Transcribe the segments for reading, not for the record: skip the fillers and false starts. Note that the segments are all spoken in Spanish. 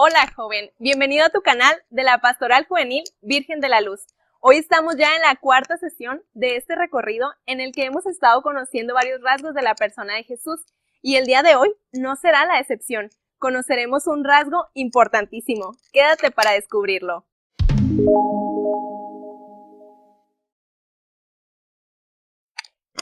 Hola joven, bienvenido a tu canal de la Pastoral Juvenil Virgen de la Luz. Hoy estamos ya en la cuarta sesión de este recorrido en el que hemos estado conociendo varios rasgos de la persona de Jesús y el día de hoy no será la excepción. Conoceremos un rasgo importantísimo. Quédate para descubrirlo.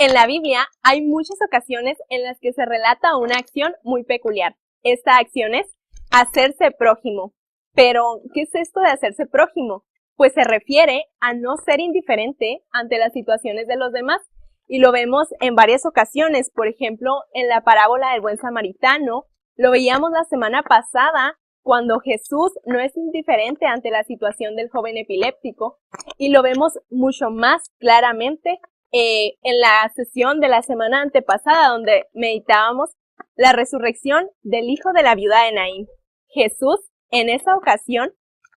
En la Biblia hay muchas ocasiones en las que se relata una acción muy peculiar. Esta acción es hacerse prójimo. Pero, ¿qué es esto de hacerse prójimo? Pues se refiere a no ser indiferente ante las situaciones de los demás. Y lo vemos en varias ocasiones, por ejemplo, en la parábola del buen samaritano. Lo veíamos la semana pasada cuando Jesús no es indiferente ante la situación del joven epiléptico. Y lo vemos mucho más claramente en la sesión de la semana antepasada, donde meditábamos la resurrección del hijo de la viuda de Naín. Jesús, en esa ocasión,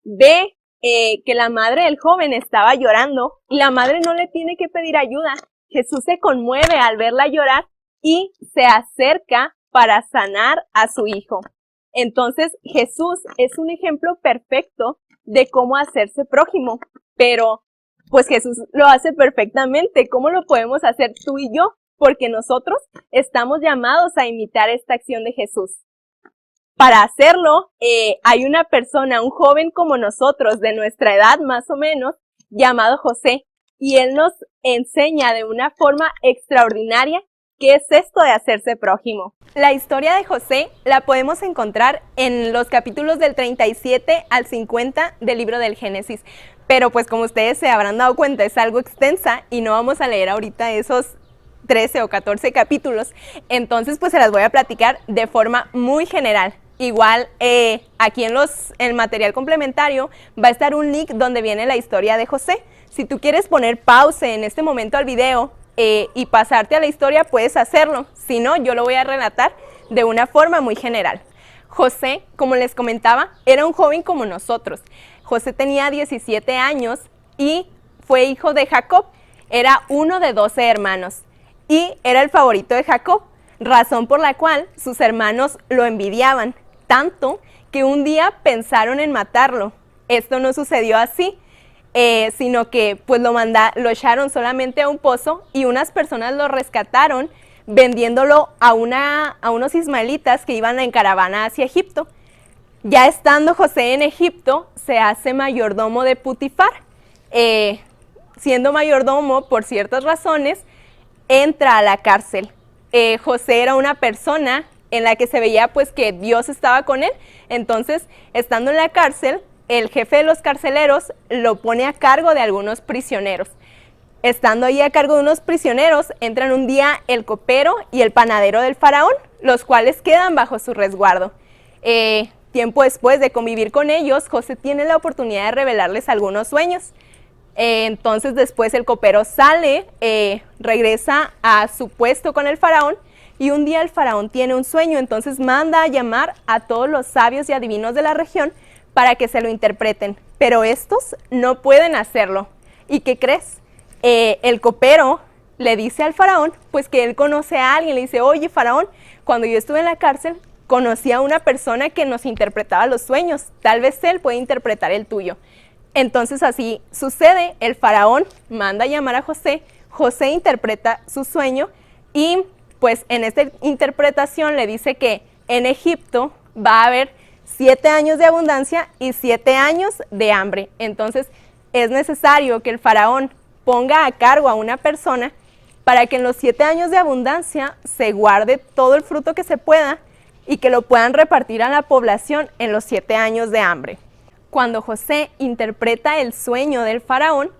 ve que la madre del joven estaba llorando y la madre no le tiene que pedir ayuda. Jesús se conmueve al verla llorar y se acerca para sanar a su hijo. Entonces, Jesús es un ejemplo perfecto de cómo hacerse prójimo, pero pues Jesús lo hace perfectamente. ¿Cómo lo podemos hacer tú y yo? Porque nosotros estamos llamados a imitar esta acción de Jesús. Para hacerlo, hay una persona, un joven como nosotros, de nuestra edad más o menos, llamado José, y él nos enseña de una forma extraordinaria qué es esto de hacerse prójimo. La historia de José la podemos encontrar en los capítulos del 37 al 50 del libro del Génesis, pero pues como ustedes se habrán dado cuenta es algo extensa y no vamos a leer ahorita esos 13 o 14 capítulos, entonces pues se las voy a platicar de forma muy general. Igual aquí en el material complementario va a estar un link donde viene la historia de José. Si tú quieres poner pausa en este momento al video y pasarte a la historia, puedes hacerlo. Si no, yo lo voy a relatar de una forma muy general. José, como les comentaba, era un joven como nosotros. José tenía 17 años y fue hijo de Jacob. Era uno de 12 hermanos y era el favorito de Jacob, razón por la cual sus hermanos lo envidiaban, tanto que un día pensaron en matarlo. Esto no sucedió así, sino que pues lo echaron solamente a un pozo y unas personas lo rescataron vendiéndolo a unos ismaelitas que iban en caravana hacia Egipto. Ya estando José en Egipto, se hace mayordomo de Putifar. Siendo mayordomo, por ciertas razones, entra a la cárcel. José era una persona en la que se veía pues que Dios estaba con él, entonces estando en la cárcel, el jefe de los carceleros lo pone a cargo de algunos prisioneros. Estando ahí a cargo de unos prisioneros, entran un día el copero y el panadero del faraón, los cuales quedan bajo su resguardo. Tiempo después de convivir con ellos, José tiene la oportunidad de revelarles algunos sueños. Entonces después el copero sale, regresa a su puesto con el faraón y un día el faraón tiene un sueño, entonces manda a llamar a todos los sabios y adivinos de la región para que se lo interpreten, pero estos no pueden hacerlo. ¿Y qué crees? El copero le dice al faraón pues que él conoce a alguien, le dice, oye faraón, cuando yo estuve en la cárcel conocí a una persona que nos interpretaba los sueños, tal vez él puede interpretar el tuyo. Entonces así sucede, el faraón manda a llamar a José, José interpreta su sueño y pues en esta interpretación le dice que en Egipto va a haber 7 años de abundancia y 7 años de hambre. Entonces es necesario que el faraón ponga a cargo a una persona para que en los 7 años de abundancia se guarde todo el fruto que se pueda y que lo puedan repartir a la población en los 7 años de hambre. Cuando José interpreta el sueño del faraón,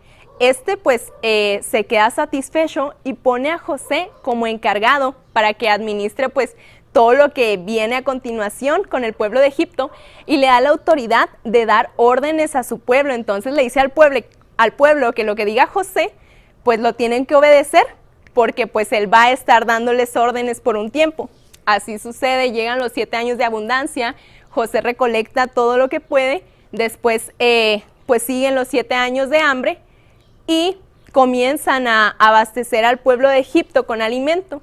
pues se queda satisfecho y pone a José como encargado para que administre pues todo lo que viene a continuación con el pueblo de Egipto y le da la autoridad de dar órdenes a su pueblo. Entonces le dice al pueblo que lo que diga José pues lo tienen que obedecer porque pues él va a estar dándoles órdenes por un tiempo. Así sucede, llegan los 7 años de abundancia, José recolecta todo lo que puede. Después, pues siguen los 7 años de hambre y comienzan a abastecer al pueblo de Egipto con alimento.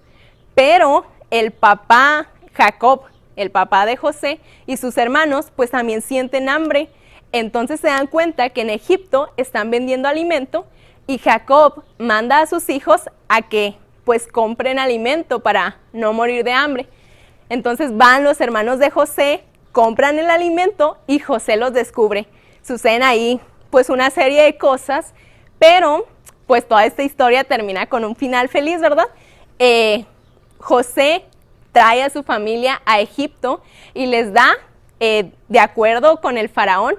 Pero el papá Jacob el papá de José, y sus hermanos pues también sienten hambre. Entonces se dan cuenta que en Egipto están vendiendo alimento y Jacob manda a sus hijos a que pues compren alimento para no morir de hambre. Entonces van los hermanos de José, compran el alimento y José los descubre. Suceden ahí pues una serie de cosas, pero pues toda esta historia termina con un final feliz, ¿verdad? José trae a su familia a Egipto y les da, de acuerdo con el faraón,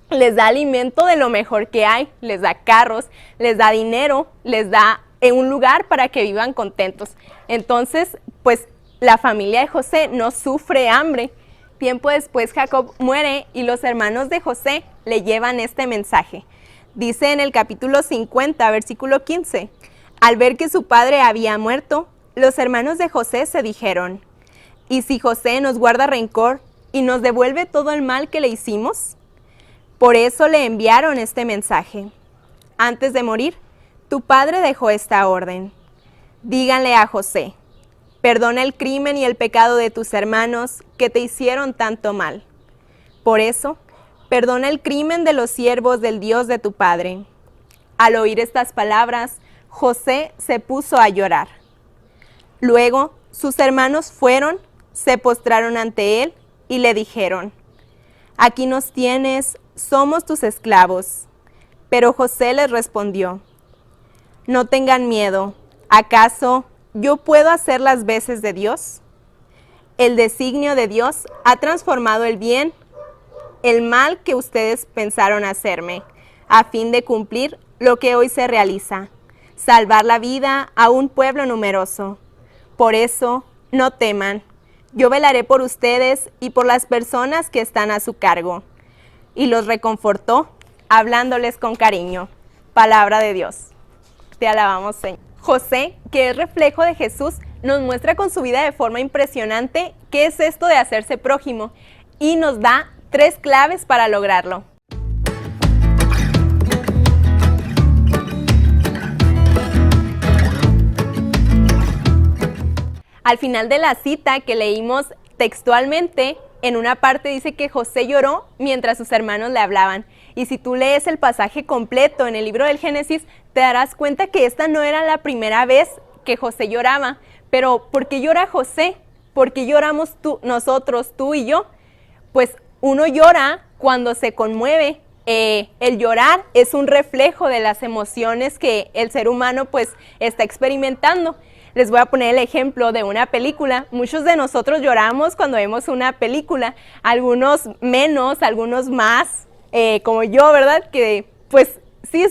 les da alimento de lo mejor que hay, les da carros, les da dinero, les da un lugar para que vivan contentos. Entonces, pues la familia de José no sufre hambre. Tiempo después Jacob muere y los hermanos de José le llevan este mensaje. Dice en el capítulo 50, versículo 15, al ver que su padre había muerto, los hermanos de José se dijeron, ¿y si José nos guarda rencor y nos devuelve todo el mal que le hicimos? Por eso le enviaron este mensaje. Antes de morir, tu padre dejó esta orden. Díganle a José, perdona el crimen y el pecado de tus hermanos que te hicieron tanto mal. Por eso, perdona el crimen de los siervos del Dios de tu padre. Al oír estas palabras, José se puso a llorar. Luego, sus hermanos fueron, se postraron ante él y le dijeron, aquí nos tienes, somos tus esclavos. Pero José les respondió, no tengan miedo, ¿acaso yo puedo hacer las veces de Dios? El designio de Dios ha transformado el mal que ustedes pensaron hacerme, a fin de cumplir lo que hoy se realiza, salvar la vida a un pueblo numeroso. Por eso, no teman, yo velaré por ustedes y por las personas que están a su cargo. Y los reconfortó, hablándoles con cariño. Palabra de Dios. Te alabamos, Señor. José, que es reflejo de Jesús, nos muestra con su vida de forma impresionante qué es esto de hacerse prójimo y nos da 3 claves para lograrlo. Al final de la cita que leímos textualmente, en una parte dice que José lloró mientras sus hermanos le hablaban. Y si tú lees el pasaje completo en el libro del Génesis, te darás cuenta que esta no era la primera vez que José lloraba. Pero ¿por qué llora José? ¿Por qué lloramos nosotros, tú y yo? Pues uno llora cuando se conmueve. El llorar es un reflejo de las emociones que el ser humano pues está experimentando. Les voy a poner el ejemplo de una película. Muchos de nosotros lloramos cuando vemos una película, algunos menos, algunos más, como yo, ¿verdad? Que pues sí,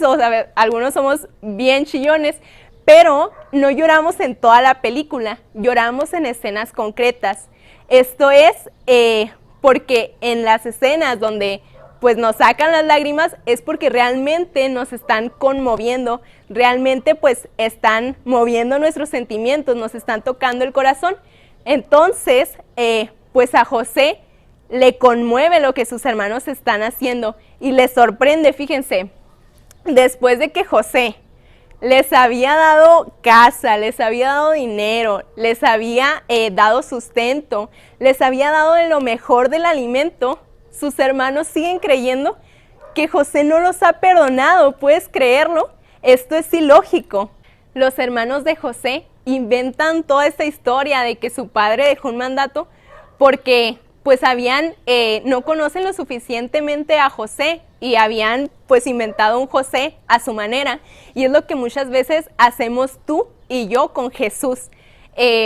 algunos somos bien chillones, pero no lloramos en toda la película, lloramos en escenas concretas. Esto es porque en las escenas donde pues nos sacan las lágrimas es porque realmente nos están conmoviendo, realmente pues están moviendo nuestros sentimientos, nos están tocando el corazón. Entonces, pues a José le conmueve lo que sus hermanos están haciendo y le sorprende, fíjense, después de que José les había dado casa, les había dado dinero, les había dado sustento, les había dado de lo mejor del alimento, sus hermanos siguen creyendo que José no los ha perdonado. ¿Puedes creerlo? Esto es ilógico. Los hermanos de José inventan toda esta historia de que su padre dejó un mandato porque pues no conocen lo suficientemente a José y habían pues inventado un José a su manera. Y es lo que muchas veces hacemos tú y yo con Jesús.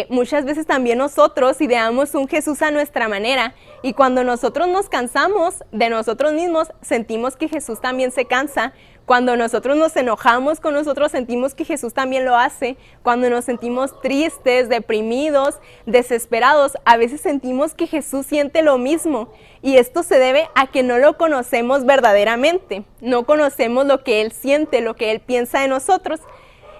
Muchas veces también nosotros ideamos un Jesús a nuestra manera y cuando nosotros nos cansamos de nosotros mismos, sentimos que Jesús también se cansa. Cuando nosotros nos enojamos con nosotros, sentimos que Jesús también lo hace. Cuando nos sentimos tristes, deprimidos, desesperados, a veces sentimos que Jesús siente lo mismo. Y esto se debe a que no lo conocemos verdaderamente. No conocemos lo que Él siente, lo que Él piensa de nosotros.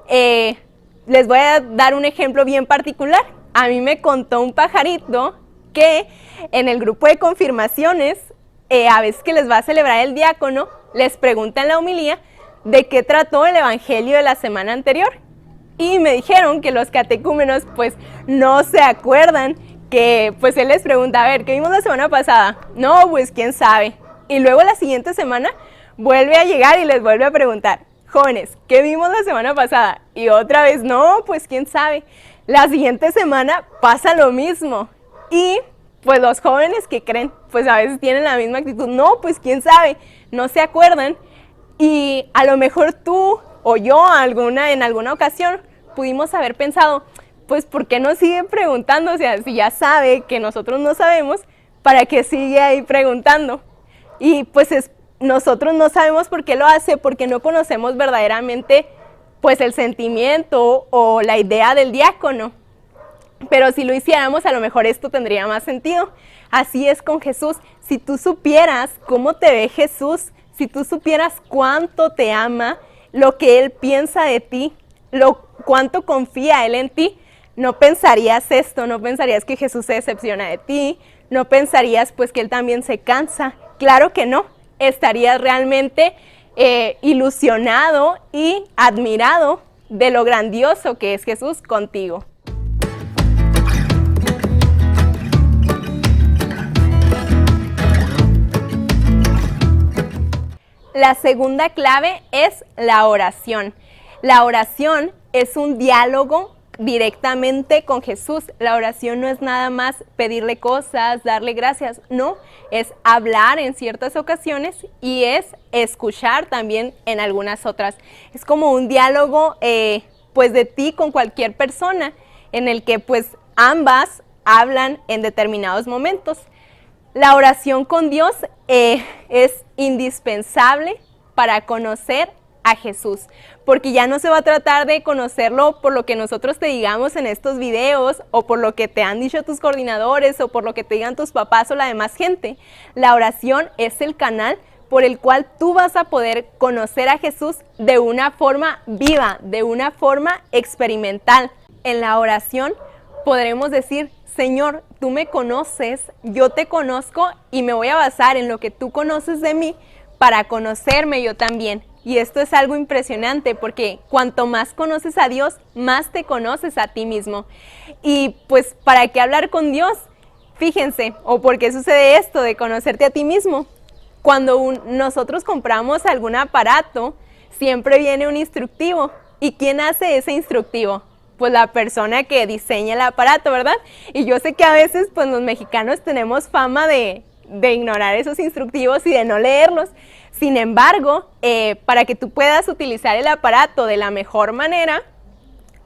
Les voy a dar un ejemplo bien particular. A mí me contó un pajarito que en el grupo de confirmaciones, a veces que les va a celebrar el diácono, les pregunta en la homilía de qué trató el evangelio de la semana anterior. Y me dijeron que los catecúmenos pues no se acuerdan que pues él les pregunta, a ver, ¿qué vimos la semana pasada? No, pues quién sabe. Y luego la siguiente semana vuelve a llegar y les vuelve a preguntar, jóvenes, ¿qué vimos la semana pasada? Y otra vez, no, pues quién sabe. La siguiente semana pasa lo mismo. Y pues los jóvenes que creen, pues a veces tienen la misma actitud, no, pues quién sabe, no se acuerdan. Y a lo mejor tú o yo en alguna ocasión pudimos haber pensado, pues ¿por qué nos sigue preguntando? O sea, si ya sabe que nosotros no sabemos, ¿para qué sigue ahí preguntando? Y pues nosotros no sabemos por qué lo hace, porque no conocemos verdaderamente pues el sentimiento o la idea del diácono. Pero si lo hiciéramos, a lo mejor esto tendría más sentido. Así es con Jesús. Si tú supieras cómo te ve Jesús, si tú supieras cuánto te ama, lo que Él piensa de ti, cuánto confía Él en ti, no pensarías esto, no pensarías que Jesús se decepciona de ti, no pensarías pues que Él también se cansa. Claro que no, estarías realmente ilusionado y admirado de lo grandioso que es Jesús contigo. La segunda clave es la oración. La oración es un diálogo directamente con Jesús. La oración no es nada más pedirle cosas, darle gracias, no, es hablar en ciertas ocasiones y es escuchar también en algunas otras. Es como un diálogo pues de ti con cualquier persona en el que pues ambas hablan en determinados momentos. La oración con Dios es indispensable para conocer a Jesús, porque ya no se va a tratar de conocerlo por lo que nosotros te digamos en estos videos o por lo que te han dicho tus coordinadores o por lo que te digan tus papás o la demás gente. La oración es el canal por el cual tú vas a poder conocer a Jesús de una forma viva, de una forma experimental. En la oración podremos decir, Señor, tú me conoces, yo te conozco y me voy a basar en lo que tú conoces de mí para conocerme yo también. Y esto es algo impresionante porque cuanto más conoces a Dios, más te conoces a ti mismo. Y pues, ¿para qué hablar con Dios? Fíjense, o por qué sucede esto de conocerte a ti mismo. Cuando nosotros compramos algún aparato, siempre viene un instructivo. ¿Y quién hace ese instructivo? Pues la persona que diseña el aparato, ¿verdad? Y yo sé que a veces pues los mexicanos tenemos fama de ignorar esos instructivos y de no leerlos. Sin embargo, para que tú puedas utilizar el aparato de la mejor manera,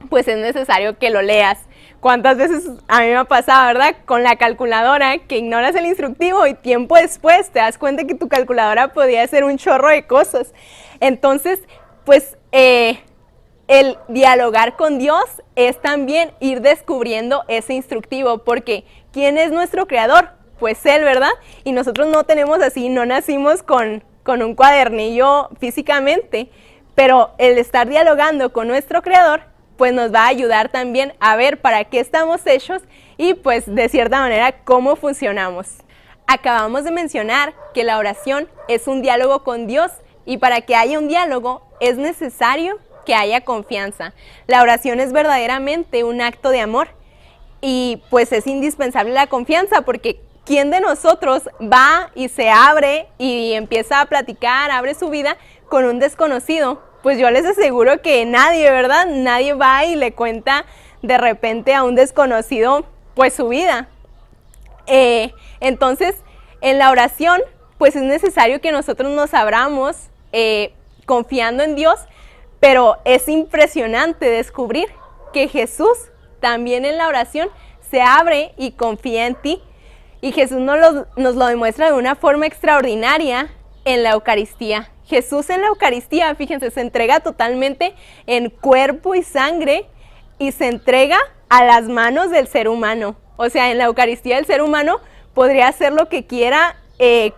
pues es necesario que lo leas. ¿Cuántas veces a mí me ha pasado, verdad? Con la calculadora, que ignoras el instructivo y tiempo después te das cuenta que tu calculadora podía hacer un chorro de cosas. Entonces, pues el dialogar con Dios es también ir descubriendo ese instructivo, porque ¿quién es nuestro creador? Pues Él, ¿verdad? Y nosotros no tenemos así, no nacimos con un cuadernillo físicamente, pero el estar dialogando con nuestro creador, pues nos va a ayudar también a ver para qué estamos hechos y pues de cierta manera cómo funcionamos. Acabamos de mencionar que la oración es un diálogo con Dios y para que haya un diálogo es necesario que haya confianza. La oración es verdaderamente un acto de amor y pues es indispensable la confianza porque ¿quién de nosotros va y se abre y empieza a platicar, abre su vida con un desconocido? Pues yo les aseguro que nadie, ¿verdad? Nadie va y le cuenta de repente a un desconocido pues su vida. Entonces, en la oración, pues es necesario que nosotros nos abramos confiando en Dios, pero es impresionante descubrir que Jesús también en la oración se abre y confía en ti. Y Jesús nos lo demuestra de una forma extraordinaria en la Eucaristía. Jesús en la Eucaristía, fíjense, se entrega totalmente en cuerpo y sangre y se entrega a las manos del ser humano. O sea, en la Eucaristía el ser humano podría hacer lo que quiera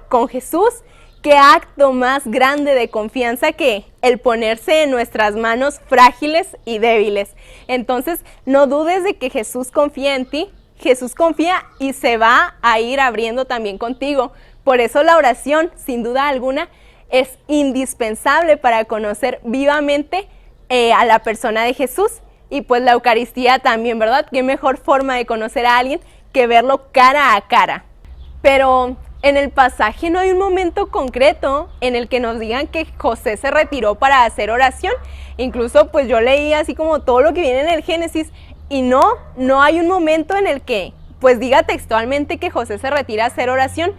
con Jesús. ¿Qué acto más grande de confianza que el ponerse en nuestras manos frágiles y débiles? Entonces, no dudes de que Jesús confía en ti. Jesús confía y se va a ir abriendo también contigo. Por eso la oración, sin duda alguna, es indispensable para conocer vivamente a la persona de Jesús. Y pues la Eucaristía también, ¿verdad? ¿Qué mejor forma de conocer a alguien que verlo cara a cara. Pero en el pasaje no hay un momento concreto en el que nos digan que José se retiró para hacer oración. Incluso pues yo leí así como todo lo que viene en el Génesis y no hay un momento en el que pues diga textualmente que José se retira a hacer oración.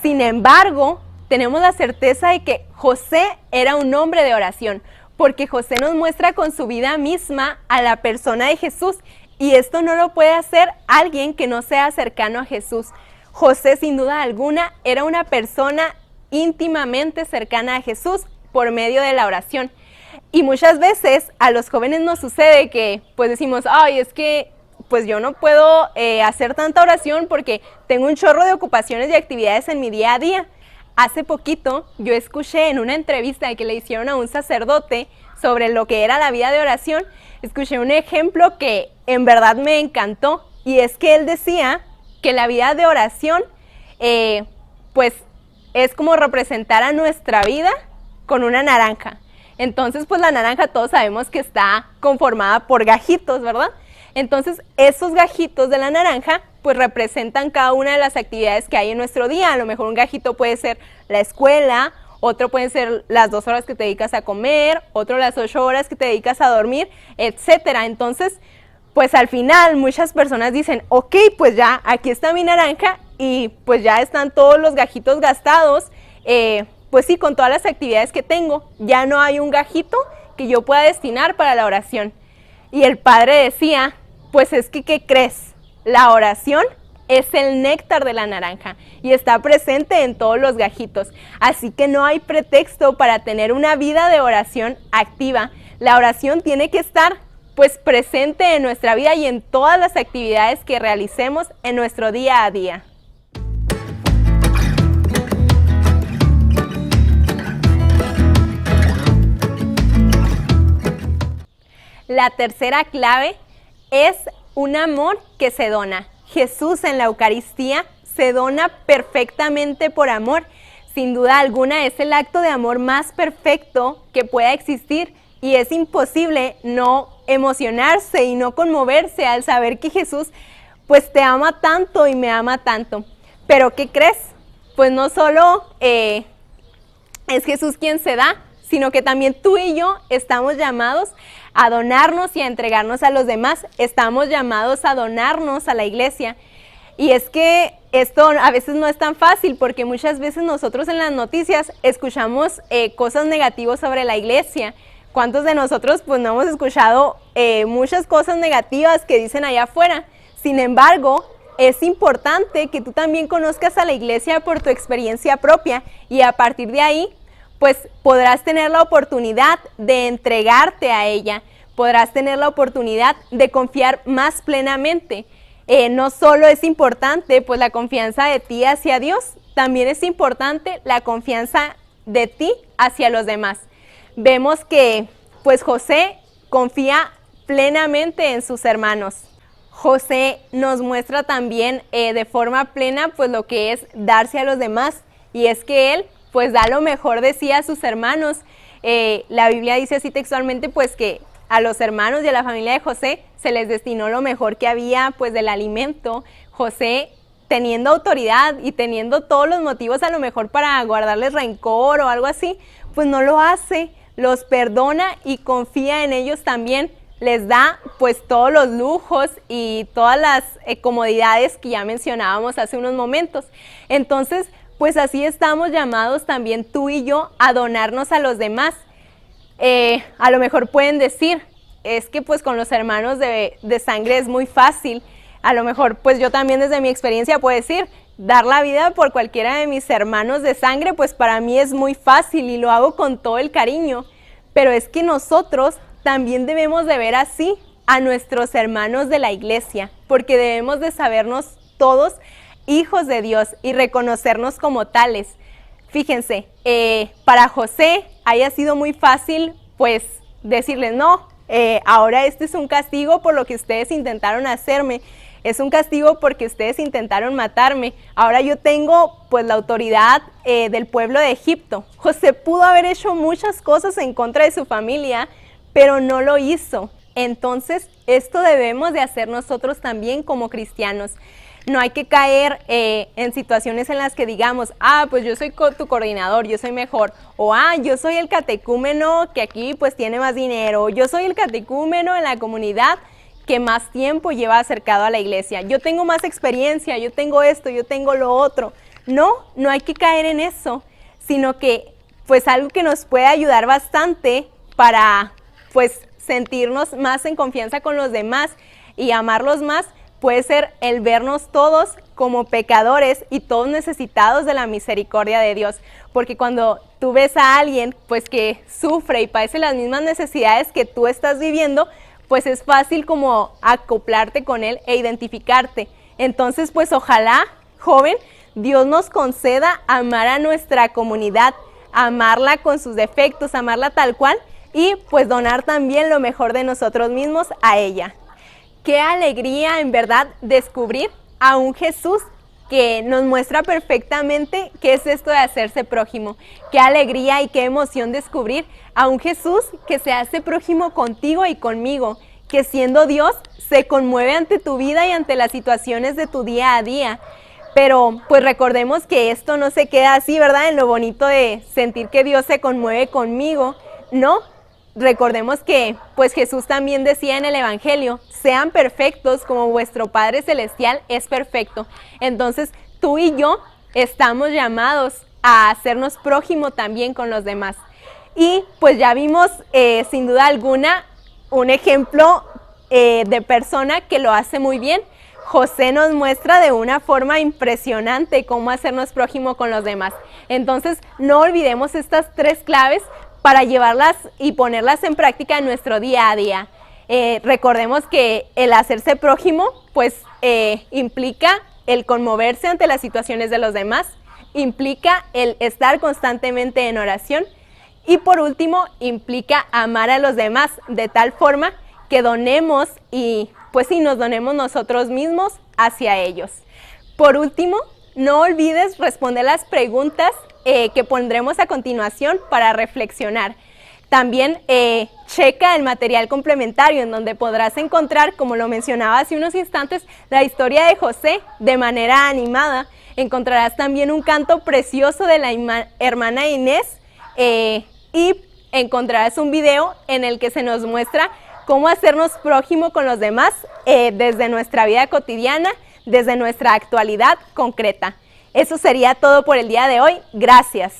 Sin embargo, tenemos la certeza de que José era un hombre de oración, porque José nos muestra con su vida misma a la persona de Jesús, y esto no lo puede hacer alguien que no sea cercano a Jesús. José, sin duda alguna, era una persona íntimamente cercana a Jesús por medio de la oración. Y muchas veces a los jóvenes nos sucede que pues decimos, ay, es que pues yo no puedo hacer tanta oración porque tengo un chorro de ocupaciones y actividades en mi día a día. Hace poquito yo escuché en una entrevista que le hicieron a un sacerdote sobre lo que era la vida de oración, escuché un ejemplo que en verdad me encantó, y es que él decía que la vida de oración pues es como representar a nuestra vida con una naranja. Entonces pues la naranja todos sabemos que está conformada por gajitos, ¿verdad? Entonces esos gajitos de la naranja pues representan cada una de las actividades que hay en nuestro día. A lo mejor un gajito puede ser la escuela, otro pueden ser las 2 horas que te dedicas a comer, otro las 8 horas que te dedicas a dormir, etcétera. Entonces pues al final muchas personas dicen, ok, pues ya aquí está mi naranja y pues ya están todos los gajitos gastados, pues sí, con todas las actividades que tengo, ya no hay un gajito que yo pueda destinar para la oración. Y el padre decía, pues es que, ¿qué crees? La oración es el néctar de la naranja y está presente en todos los gajitos. Así que no hay pretexto para tener una vida de oración activa. La oración tiene que estar pues presente en nuestra vida y en todas las actividades que realicemos en nuestro día a día. La tercera clave es un amor que se dona. Jesús en la Eucaristía se dona perfectamente por amor. Sin duda alguna es el acto de amor más perfecto que pueda existir, y es imposible no emocionarse y no conmoverse al saber que Jesús pues te ama tanto y me ama tanto. Pero ¿qué crees? Pues no solo es Jesús quien se da, sino que también tú y yo estamos llamados a donarnos y a entregarnos a los demás. Estamos llamados a donarnos a la iglesia. Y es que esto a veces no es tan fácil, porque muchas veces nosotros en las noticias escuchamos cosas negativas sobre la iglesia. ¿Cuántos de nosotros pues no hemos escuchado muchas cosas negativas que dicen allá afuera? Sin embargo, es importante que tú también conozcas a la iglesia por tu experiencia propia, y a partir de ahí pues podrás tener la oportunidad de entregarte a ella, podrás tener la oportunidad de confiar más plenamente. No solo es importante pues la confianza de ti hacia Dios, también es importante la confianza de ti hacia los demás. Vemos que pues José confía plenamente en sus hermanos. José nos muestra también de forma plena pues lo que es darse a los demás, y es que él pues da lo mejor de sí a sus hermanos. La Biblia dice así textualmente pues que a los hermanos y a la familia de José se les destinó lo mejor que había pues del alimento. José, teniendo autoridad y teniendo todos los motivos a lo mejor para guardarles rencor o algo así, pues no lo hace, los perdona y confía en ellos también. Les da pues todos los lujos y todas las comodidades que ya mencionábamos hace unos momentos. Entonces, pues así estamos llamados también tú y yo a donarnos a los demás. A lo mejor pueden decir, es que pues con los hermanos de sangre es muy fácil. A lo mejor pues yo también desde mi experiencia puedo decir, dar la vida por cualquiera de mis hermanos de sangre pues para mí es muy fácil y lo hago con todo el cariño. Pero es que nosotros también debemos de ver así a nuestros hermanos de la iglesia, porque debemos de sabernos todos hijos de Dios y reconocernos como tales. Fíjense, para José haya sido muy fácil pues decirles, no, ahora este es un castigo por lo que ustedes intentaron hacerme, es un castigo porque ustedes intentaron matarme, ahora yo tengo pues la autoridad del pueblo de Egipto. José pudo haber hecho muchas cosas en contra de su familia, pero no lo hizo. Entonces esto debemos de hacer nosotros también como cristianos. No hay que caer en situaciones en las que digamos, pues yo soy tu coordinador, yo soy mejor, o yo soy el catecúmeno que aquí pues tiene más dinero, o yo soy el catecúmeno en la comunidad que más tiempo lleva acercado a la iglesia, yo tengo más experiencia, yo tengo esto, yo tengo lo otro. No hay que caer en eso, sino que pues algo que nos puede ayudar bastante para pues sentirnos más en confianza con los demás y amarlos más, puede ser el vernos todos como pecadores y todos necesitados de la misericordia de Dios. Porque cuando tú ves a alguien pues que sufre y padece las mismas necesidades que tú estás viviendo, pues es fácil como acoplarte con él e identificarte. Entonces pues ojalá, joven, Dios nos conceda amar a nuestra comunidad, amarla con sus defectos, amarla tal cual y pues donar también lo mejor de nosotros mismos a ella. Qué alegría en verdad descubrir a un Jesús que nos muestra perfectamente qué es esto de hacerse prójimo. Qué alegría y qué emoción descubrir a un Jesús que se hace prójimo contigo y conmigo, que siendo Dios se conmueve ante tu vida y ante las situaciones de tu día a día. Pero pues recordemos que esto no se queda así, ¿verdad? En lo bonito de sentir que Dios se conmueve conmigo, no. Recordemos que pues Jesús también decía en el Evangelio, sean perfectos como vuestro Padre Celestial es perfecto. Entonces tú y yo estamos llamados a hacernos prójimo también con los demás. Y pues ya vimos sin duda alguna un ejemplo de persona que lo hace muy bien. José nos muestra de una forma impresionante cómo hacernos prójimo con los demás. Entonces, no olvidemos estas 3 claves para llevarlas y ponerlas en práctica en nuestro día a día. Recordemos que el hacerse prójimo, pues, implica el conmoverse ante las situaciones de los demás, implica el estar constantemente en oración y, por último, implica amar a los demás de tal forma que donemos y pues sí, nos donemos nosotros mismos hacia ellos. Por último, no olvides responder las preguntas que pondremos a continuación para reflexionar. También checa el material complementario en donde podrás encontrar, como lo mencionaba hace unos instantes, la historia de José de manera animada. Encontrarás también un canto precioso de la hermana Inés y encontrarás un video en el que se nos muestra cómo hacernos prójimo con los demás desde nuestra vida cotidiana, desde nuestra actualidad concreta. Eso sería todo por el día de hoy. Gracias.